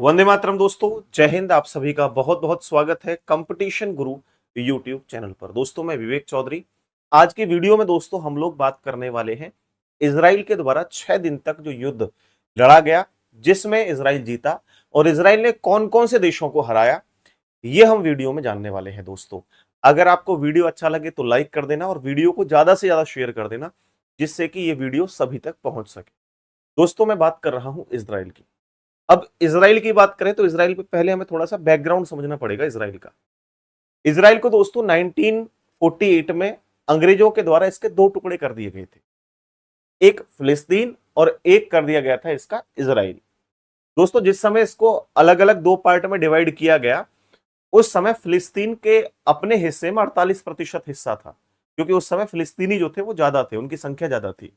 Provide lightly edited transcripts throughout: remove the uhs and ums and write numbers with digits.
वंदे मातरम दोस्तों, जय हिंद। आप सभी का बहुत बहुत स्वागत है कंपटीशन गुरु यूट्यूब चैनल पर। दोस्तों मैं विवेक चौधरी। आज की वीडियो में दोस्तों हम लोग बात करने वाले हैं इसराइल के द्वारा 6 दिन तक जो युद्ध लड़ा गया, जिसमें इसराइल जीता और इसराइल ने कौन कौन से देशों को हराया, ये हम वीडियो में जानने वाले हैं। दोस्तों अगर आपको वीडियो अच्छा लगे तो लाइक कर देना और वीडियो को ज्यादा से ज्यादा शेयर कर देना, जिससे कि ये वीडियो सभी तक पहुंच सके। दोस्तों मैं बात कर रहा हूं इसराइल की। अब इसराइल की बात करें तो इसराइल पे पहले हमें थोड़ा सा बैकग्राउंड समझना पड़ेगा इसराइल का। इसराइल को दोस्तों 1948 में अंग्रेजों के द्वारा इसके दो टुकड़े कर दिए गए थे, एक फिलिस्तीन और एक कर दिया गया था इसका इसराइल। दोस्तों जिस समय इसको अलग अलग दो पार्ट में डिवाइड किया गया, उस समय फिलिस्तीन के अपने हिस्से में 48% हिस्सा था, क्योंकि उस समय फिलिस्तीनी जो थे वो ज्यादा थे, उनकी संख्या ज्यादा थी।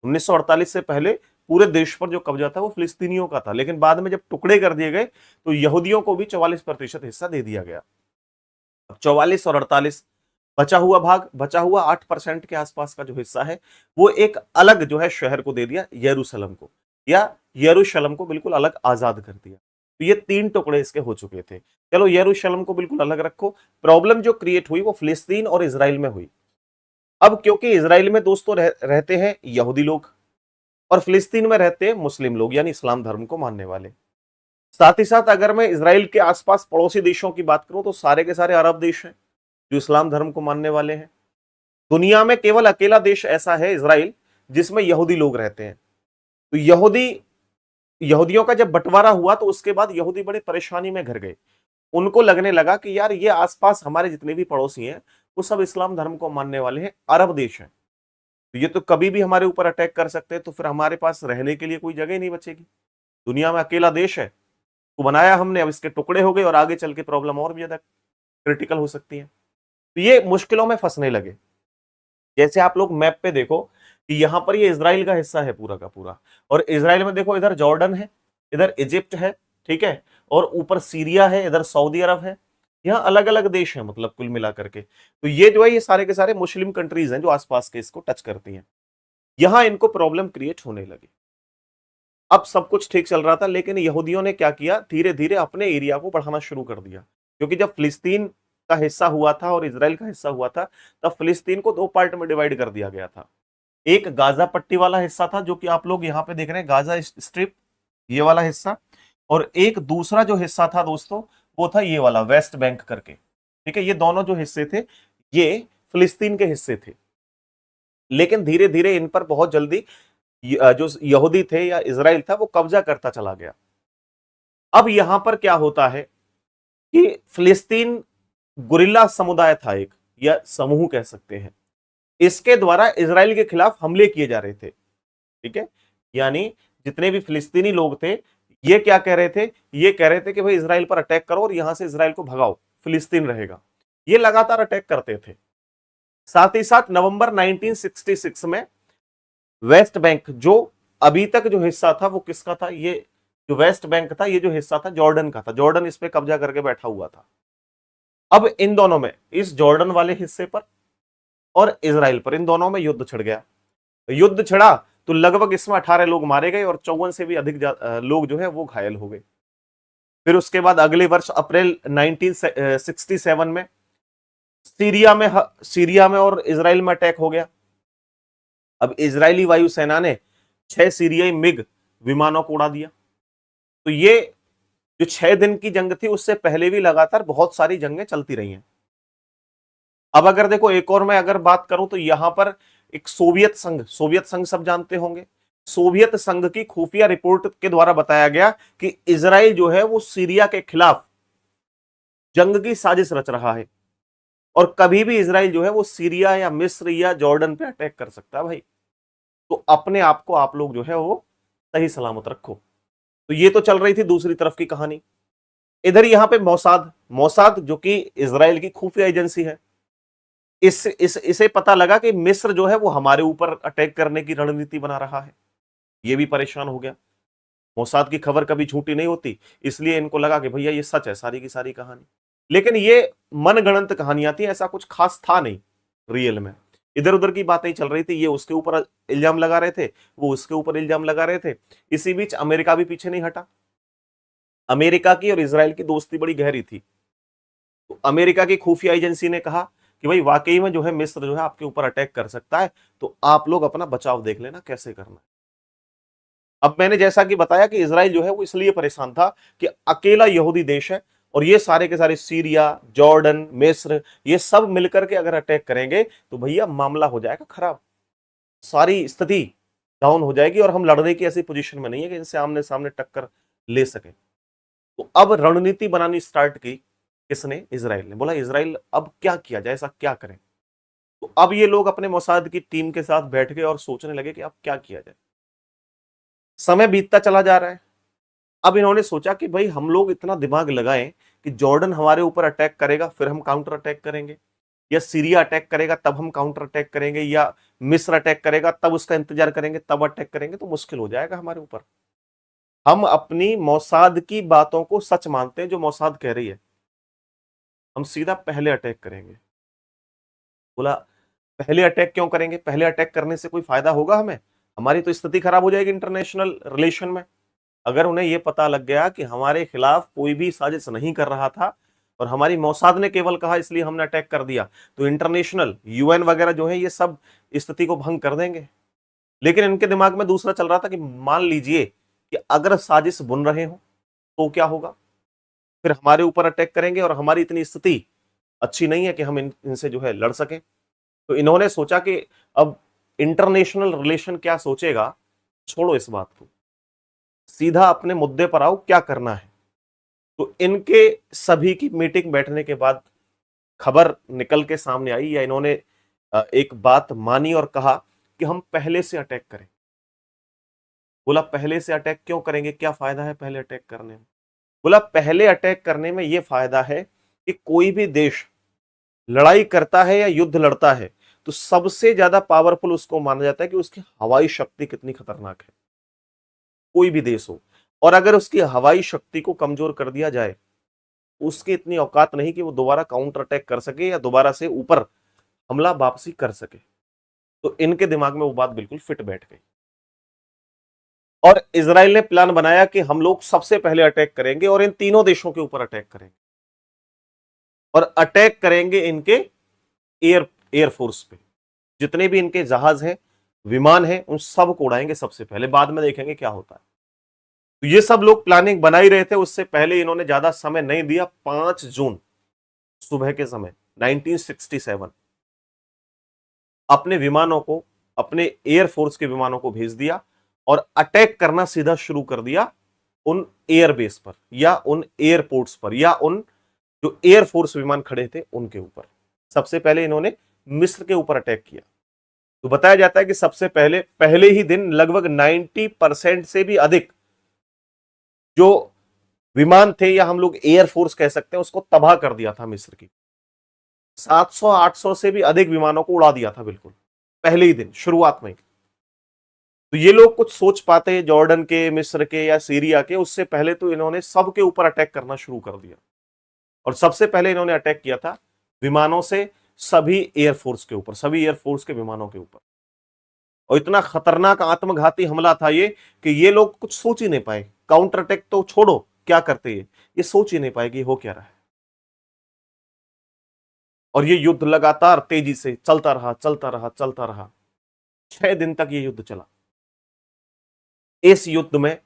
1948 से पहले पूरे देश पर जो कब्जा था वो फिलिस्तीनियों का था, लेकिन बाद में जब टुकड़े कर दिए गए तो यहूदियों को भी 44% हिस्सा दे दिया गया। 44 और 48 बचा हुआ भाग, बचा हुआ 8% के आसपास का जो हिस्सा है, वो एक अलग जो है शहर को दे दिया, यरूशलेम को, या यरूशलेम को बिल्कुल अलग आजाद कर दिया। तो ये तीन टुकड़े इसके हो चुके थे। चलो यरूशलेम को बिल्कुल अलग रखो। प्रॉब्लम जो क्रिएट हुई वो फिलिस्तीन और इसराइल में हुई। अब क्योंकि इसराइल में दोस्तों रहते हैं यहूदी लोग और फिलिस्तीन में रहते हैं मुस्लिम लोग, यानी इस्लाम धर्म को मानने वाले। साथ ही साथ अगर मैं इसराइल के आसपास पड़ोसी देशों की बात करूं तो सारे के सारे अरब देश हैं जो इस्लाम धर्म को मानने वाले हैं। दुनिया में केवल अकेला देश ऐसा है इसराइल जिसमें यहूदी लोग रहते हैं। तो यहूदियों का जब बंटवारा हुआ तो उसके बाद यहूदी बड़े परेशानी में घिर गए। उनको लगने लगा कि यार ये आसपास हमारे जितने भी पड़ोसी हैं वो सब इस्लाम धर्म को मानने वाले हैं, अरब देश हैं, तो ये तो कभी भी हमारे ऊपर अटैक कर सकते हैं, तो फिर हमारे पास रहने के लिए कोई जगह ही नहीं बचेगी। दुनिया में अकेला देश है तो बनाया हमने, अब इसके टुकड़े हो गए और आगे चल के प्रॉब्लम और भी ज्यादा क्रिटिकल हो सकती है। तो ये मुश्किलों में फंसने लगे। जैसे आप लोग मैप पे देखो कि यहां पर ये इसराइल का हिस्सा है पूरा का पूरा, और इसराइल में देखो इधर जॉर्डन है, इधर इजिप्ट है, ठीक है, और ऊपर सीरिया है, इधर सऊदी अरब है। यहाँ अलग अलग देश हैं, मतलब कुल मिलाकर के। तो ये जो है ये सारे के सारे मुस्लिम कंट्रीज हैं जो आसपास के इसको टच करती हैं। यहां इनको प्रॉब्लम क्रिएट होने लगी। अब सब कुछ ठीक चल रहा था, लेकिन यहूदियों ने क्या किया, धीरे धीरे अपने एरिया को बढ़ाना शुरू कर दिया। क्योंकि जब फिलिस्तीन का हिस्सा हुआ था और इसराइल का हिस्सा हुआ था, तब फिलिस्तीन को दो पार्ट में डिवाइड कर दिया गया था। एक गाजा पट्टी वाला हिस्सा था, जो कि आप लोग यहाँ पे देख रहे हैं, गाजा स्ट्रिप, ये वाला हिस्सा। और एक दूसरा जो हिस्सा था दोस्तों, वो था ये वाला वेस्ट बैंक करके। ठीक है, ये दोनों जो हिस्से थे ये फिलिस्तीन के हिस्से थे। लेकिन धीरे धीरे इन पर बहुत जल्दी जो यहूदी थे या इजराइल था वो कब्जा करता चला गया। अब यहां पर क्या होता है कि फिलिस्तीन गुरिल्ला समुदाय था एक, या समूह कह सकते हैं, इसके द्वारा इजराइल के खिलाफ हमले किए जा रहे थे। ठीक है, यानी जितने भी फिलिस्तीनी लोग थे ये क्या कह रहे थे, ये कह रहे थे कि भाई इसराइल पर अटैक करो और यहां से इसराइल को भगाओ, फिलिस्तीन रहेगा। ये लगातार अटैक करते थे। साथ ही साथ नवंबर 1966 में वेस्ट बैंक, जो अभी तक जो हिस्सा था वो किसका था, ये जो वेस्ट बैंक था ये जो हिस्सा था जॉर्डन का था। जॉर्डन इस पे कब्जा करके बैठा हुआ था। अब इन दोनों में, इस जॉर्डन वाले हिस्से पर और इसराइल पर, इन दोनों में युद्ध छिड़ गया। युद्ध छिड़ा तो लगभग इसमें 18 लोग मारे गए और 54 से भी अधिक लोग जो है वो घायल हो गए। फिर उसके बाद अगले वर्ष अप्रैल 1967 में सीरिया में और इसराइल में अटैक हो गया। अब इजरायली वायुसेना ने 6 सीरियाई मिग विमानों को उड़ा दिया। तो ये जो 6 दिन की जंग थी, उससे पहले भी लगातार बहुत सारी जंगें चलती रही हैं। अब अगर देखो एक और मैं अगर बात करूं तो यहां पर एक सोवियत संघ सब जानते होंगे। सोवियत संघ की खुफिया रिपोर्ट के द्वारा बताया गया कि इजराइल जो है वो सीरिया के खिलाफ जंग की साजिश रच रहा है, और कभी भी इजराइल जो है वो सीरिया या मिस्र या जॉर्डन पे अटैक कर सकता है भाई। तो अपने आप को आप लोग जो है वो सही सलामत रखो। तो ये तो चल रही थी दूसरी तरफ की कहानी। इधर यहां पे मोसाद मोसाद जो कि इजराइल की खुफिया एजेंसी है, इसे पता लगा कि मिस्र जो है वो हमारे ऊपर अटैक करने की रणनीति बना रहा है। ये भी परेशान हो गया। मोसाद की खबर कभी झूठी नहीं होती, इसलिए इनको लगा कि भैया ये सच है सारी की सारी कहानी। लेकिन ये मनगढ़ंत कहानियां थी, ऐसा कुछ खास था नहीं रियल में। इधर उधर की बातें चल रही थी, ये उसके ऊपर इल्जाम लगा रहे थे, वो उसके ऊपर इल्जाम लगा रहे थे। इसी बीच अमेरिका भी पीछे नहीं हटा। अमेरिका की और इजराइल की दोस्ती बड़ी गहरी थी। तो अमेरिका की खुफिया एजेंसी ने कहा कि भाई वाकई में जो है मिस्र जो है आपके ऊपर अटैक कर सकता है, तो आप लोग अपना बचाव देख लेना कैसे करना है। अब मैंने जैसा कि बताया कि इजराइल जो है वो इसलिए परेशान था कि अकेला यहूदी देश है और ये सारे के सारे सीरिया, जॉर्डन, मिस्र, ये सब मिलकर के अगर अटैक करेंगे तो भैया मामला हो जाएगा खराब, सारी स्थिति डाउन हो जाएगी और हम लड़ने की ऐसी पोजीशन में नहीं है कि इनसे आमने सामने टक्कर ले सके। तो अब रणनीति बनानी स्टार्ट की किसने? इजराइल ने। बोला इजराइल अब क्या किया जाए, ऐसा क्या करें? तो अब ये लोग अपने मोसाद की टीम के साथ बैठ गए और सोचने लगे कि अब क्या किया जाए। समय बीतता चला जा रहा है। अब इन्होंने सोचा कि भाई हम लोग इतना दिमाग लगाएं कि जॉर्डन हमारे ऊपर अटैक करेगा फिर हम काउंटर अटैक करेंगे, या सीरिया अटैक करेगा तब हम काउंटर अटैक करेंगे, या मिस्र अटैक करेगा तब उसका इंतजार करेंगे तब अटैक करेंगे, तो मुश्किल हो जाएगा हमारे ऊपर। हम अपनी मोसाद की बातों को सच मानते हैं, जो मोसाद कह रही है, हम सीधा पहले अटैक करेंगे। बोला पहले अटैक क्यों करेंगे? पहले अटैक करने से कोई फायदा होगा हमें? हमारी तो स्थिति खराब हो जाएगी इंटरनेशनल रिलेशन में। अगर उन्हें यह पता लग गया कि हमारे खिलाफ कोई भी साजिश नहीं कर रहा था और हमारी मोसाद ने केवल कहा इसलिए हमने अटैक कर दिया, तो इंटरनेशनल यूएन वगैरह जो है ये सब स्थिति को भंग कर देंगे। लेकिन इनके दिमाग में दूसरा चल रहा था कि मान लीजिए कि अगर साजिश बुन रहे हो तो क्या होगा? फिर हमारे ऊपर अटैक करेंगे और हमारी इतनी स्थिति अच्छी नहीं है कि हम इनसे जो है लड़ सकें। तो इन्होंने सोचा कि अब इंटरनेशनल रिलेशन क्या सोचेगा, छोड़ो इस बात को, सीधा अपने मुद्दे पर आओ, क्या करना है। तो इनके सभी की मीटिंग बैठने के बाद खबर निकल के सामने आई, या इन्होंने एक बात मानी और कहा कि हम पहले से अटैक करें। बोला पहले से अटैक क्यों करेंगे, क्या फायदा है पहले अटैक करने में? बोला पहले अटैक करने में यह फायदा है कि कोई भी देश लड़ाई करता है या युद्ध लड़ता है तो सबसे ज्यादा पावरफुल उसको माना जाता है कि उसकी हवाई शक्ति कितनी खतरनाक है, कोई भी देश हो। और अगर उसकी हवाई शक्ति को कमजोर कर दिया जाए, उसकी इतनी औकात नहीं कि वो दोबारा काउंटर अटैक कर सके या दोबारा से ऊपर हमला वापसी कर सके। तो इनके दिमाग में वो बात बिल्कुल फिट बैठ गई और इजराइल ने प्लान बनाया कि हम लोग सबसे पहले अटैक करेंगे और इन तीनों देशों के ऊपर अटैक करेंगे और अटैक करेंगे इनके एयरफोर्स पे। जितने भी इनके जहाज हैं, विमान हैं, उन सब को उड़ाएंगे सबसे पहले, बाद में देखेंगे क्या होता है। तो ये सब लोग प्लानिंग बना ही रहे थे, उससे पहले इन्होंने ज्यादा समय नहीं दिया। 5 जून सुबह के समय 1967 अपने विमानों को, अपने एयरफोर्स के विमानों को भेज दिया और अटैक करना सीधा शुरू कर दिया उन एयरबेस पर या उन एयरपोर्ट्स पर या उन जो एयरफोर्स विमान खड़े थे उनके ऊपर। सबसे पहले इन्होंने मिस्र के ऊपर अटैक किया। तो बताया जाता है कि सबसे पहले पहले ही दिन लगभग 90% से भी अधिक जो विमान थे या हम लोग एयरफोर्स कह सकते हैं उसको तबाह कर दिया था मिस्र की। 700-800 से भी अधिक विमानों को उड़ा दिया था बिल्कुल पहले ही दिन, शुरुआत में। तो ये लोग कुछ सोच पाते हैं जॉर्डन के, मिस्र के या सीरिया के, उससे पहले तो इन्होंने सबके ऊपर अटैक करना शुरू कर दिया। और सबसे पहले इन्होंने अटैक किया था विमानों से सभी एयरफोर्स के ऊपर, सभी एयरफोर्स के विमानों के ऊपर। और इतना खतरनाक आत्मघाती हमला था ये कि ये लोग कुछ सोच ही नहीं पाए। काउंटर अटैक तो छोड़ो, क्या करते ये सोच ही नहीं पाए कि हो क्या रहा है। और ये युद्ध लगातार तेजी से चलता रहा, चलता रहा, चलता रहा। 6 दिन तक ये युद्ध चला। इस युद्ध में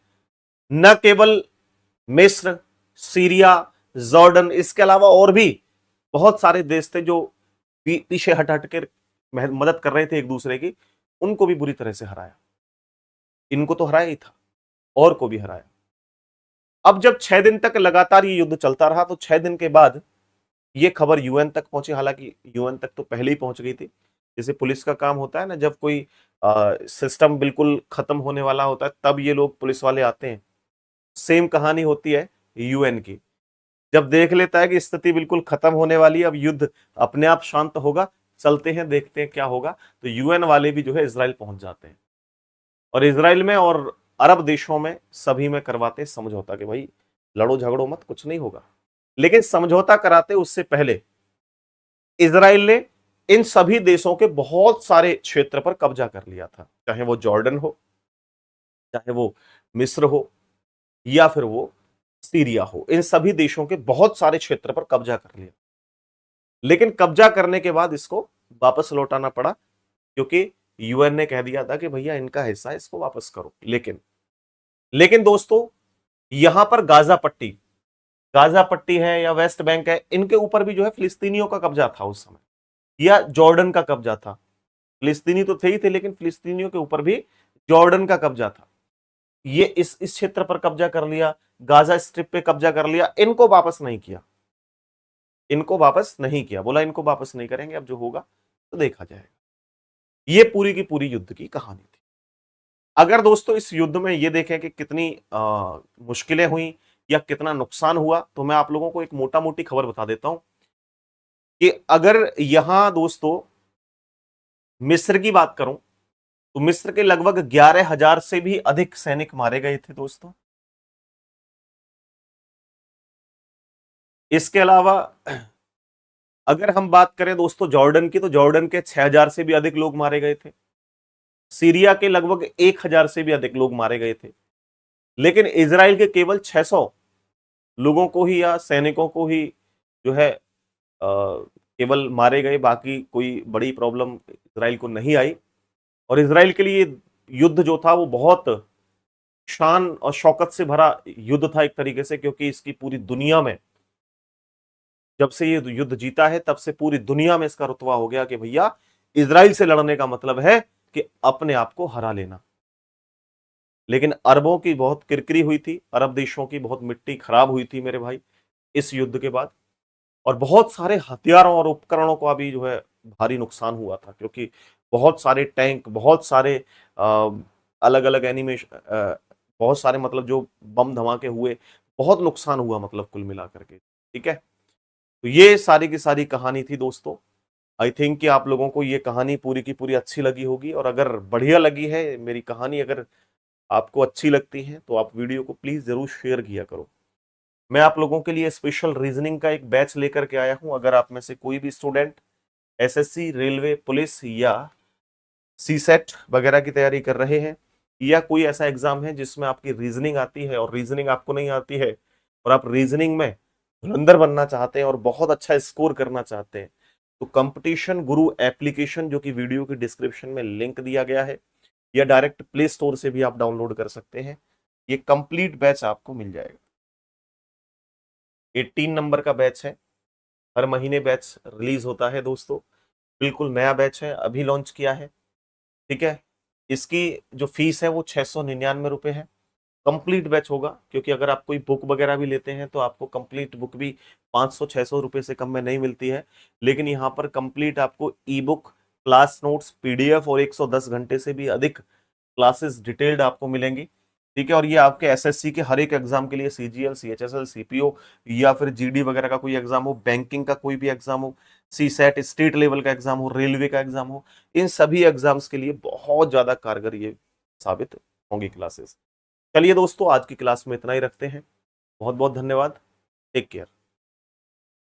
न केवल मिस्र, सीरिया, जॉर्डन, इसके अलावा और भी बहुत सारे देश थे जो पीछे हट हट कर मदद कर रहे थे एक दूसरे की, उनको भी बुरी तरह से हराया। इनको तो हराया ही था, और को भी हराया। अब जब 6 दिन तक लगातार ये युद्ध चलता रहा तो 6 दिन के बाद ये खबर यूएन तक पहुंची। हालांकि यूएन तक तो पहले ही पहुंच गई थी। जैसे पुलिस का काम होता है ना, जब कोई सिस्टम बिल्कुल खत्म होने वाला होता है तब ये लोग पुलिस वाले आते हैं। सेम कहानी होती है यूएन की। जब देख लेता है कि स्थिति बिल्कुल खत्म होने वाली है, अब युद्ध अपने आप शांत होगा, चलते हैं देखते हैं क्या होगा, तो यूएन वाले भी जो है इजराइल पहुंच जाते हैं और इजराइल में और अरब देशों में सभी में करवाते समझौता कि भाई लड़ो झगड़ो मत, कुछ नहीं होगा। लेकिन समझौता कराते उससे पहले इजराइल ने इन सभी देशों के बहुत सारे क्षेत्र पर कब्जा कर लिया था, चाहे वो जॉर्डन हो, चाहे वो मिस्र हो, या फिर वो सीरिया हो, इन सभी देशों के बहुत सारे क्षेत्र पर कब्जा कर लिया। लेकिन कब्जा करने के बाद इसको वापस लौटाना पड़ा, क्योंकि यूएन ने कह दिया था कि भैया इनका हिस्सा है, इसको वापस करो। लेकिन दोस्तों, यहां पर गाजा पट्टी है या वेस्ट बैंक है, इनके ऊपर भी जो है फिलिस्तीनियों का कब्जा था उस समय, या जॉर्डन का कब्जा था। फिलिस्तीनी तो थे ही थे, लेकिन फिलिस्तीनियों के ऊपर भी जॉर्डन का कब्जा था। ये इस क्षेत्र पर कब्जा कर लिया, गाजा स्ट्रिप पे कब्जा कर लिया, इनको वापस नहीं किया, बोला इनको वापस नहीं करेंगे, अब जो होगा तो देखा जाएगा। ये पूरी की पूरी युद्ध की कहानी थी। अगर दोस्तों इस युद्ध में ये देखें कि कितनी मुश्किलें हुई या कितना नुकसान हुआ, तो मैं आप लोगों को एक मोटा मोटी खबर बता देता हूं कि अगर यहां दोस्तों मिस्र की बात करूं, तो मिस्र के लगभग 11,000 से भी अधिक सैनिक मारे गए थे दोस्तों। इसके अलावा अगर हम बात करें दोस्तों जॉर्डन की, तो जॉर्डन के 6,000 से भी अधिक लोग मारे गए थे। सीरिया के लगभग 1,000 से भी अधिक लोग मारे गए थे। लेकिन इजराइल के केवल 600 लोगों को ही या सैनिकों को ही जो है केवल मारे गए, बाकी कोई बड़ी प्रॉब्लम इजराइल को नहीं आई। और इजराइल के लिए युद्ध जो था वो बहुत शान और शौकत से भरा युद्ध था एक तरीके से, क्योंकि इसकी पूरी दुनिया में, जब से ये युद्ध जीता है तब से पूरी दुनिया में इसका रुतबा हो गया कि भैया इजराइल से लड़ने का मतलब है कि अपने आप को हरा लेना। लेकिन अरबों की बहुत किरकिरी हुई थी, अरब देशों की बहुत मिट्टी खराब हुई थी मेरे भाई इस युद्ध के बाद। और बहुत सारे हथियारों और उपकरणों का भी जो है भारी नुकसान हुआ था, क्योंकि बहुत सारे टैंक, बहुत सारे अलग अलग एनिमेशन, बहुत सारे मतलब जो बम धमाके हुए, बहुत नुकसान हुआ मतलब कुल मिलाकर के। ठीक है, तो ये सारी की सारी कहानी थी दोस्तों। आई थिंक कि आप लोगों को ये कहानी पूरी की पूरी अच्छी लगी होगी, और अगर बढ़िया लगी है मेरी कहानी, अगर आपको अच्छी लगती है, तो आप वीडियो को प्लीज जरूर शेयर किया करो। मैं आप लोगों के लिए स्पेशल रीजनिंग का एक बैच लेकर के आया हूं। अगर आप में से कोई भी स्टूडेंट एसएससी, रेलवे, पुलिस या सीसेट वगैरह की तैयारी कर रहे हैं, या कोई ऐसा एग्जाम है जिसमें आपकी रीजनिंग आती है और रीजनिंग आपको नहीं आती है, और आप रीजनिंग में धुरंधर बनना चाहते हैं और बहुत अच्छा स्कोर करना चाहते हैं, तो कंपटीशन गुरु एप्लीकेशन, जो कि वीडियो की डिस्क्रिप्शन में लिंक दिया गया है, या डायरेक्ट प्ले स्टोर से भी आप डाउनलोड कर सकते हैं, ये कंप्लीट बैच आपको मिल जाएगा। 18 नंबर का बैच है, हर महीने बैच रिलीज होता है दोस्तों। बिल्कुल नया बैच है, अभी लॉन्च किया है। ठीक है, इसकी जो फीस है वो 699 रुपए है। कंप्लीट बैच होगा, क्योंकि अगर आप कोई बुक वगैरह भी लेते हैं तो आपको कंप्लीट बुक भी 500-600 रुपए से कम में नहीं मिलती है। लेकिन यहाँ पर कंप्लीट आपको ई बुक, क्लास नोट्स, पीडीएफ और 110 घंटे से भी अधिक क्लासेस डिटेल्ड आपको मिलेंगी। ठीक है, और ये आपके एसएससी के हर एक एग्जाम के लिए, सीजीएल, सीएचएसएल, सीपीओ या फिर जीडी वगैरह का कोई एग्जाम हो, बैंकिंग का कोई भी एग्जाम हो, सी सेट स्टेट लेवल का एग्जाम हो, रेलवे का एग्जाम हो, इन सभी एग्जाम्स के लिए बहुत ज्यादा कारगर ये साबित होंगी क्लासेस। चलिए दोस्तों, आज की क्लास में इतना ही रखते हैं। बहुत बहुत धन्यवाद। Take care.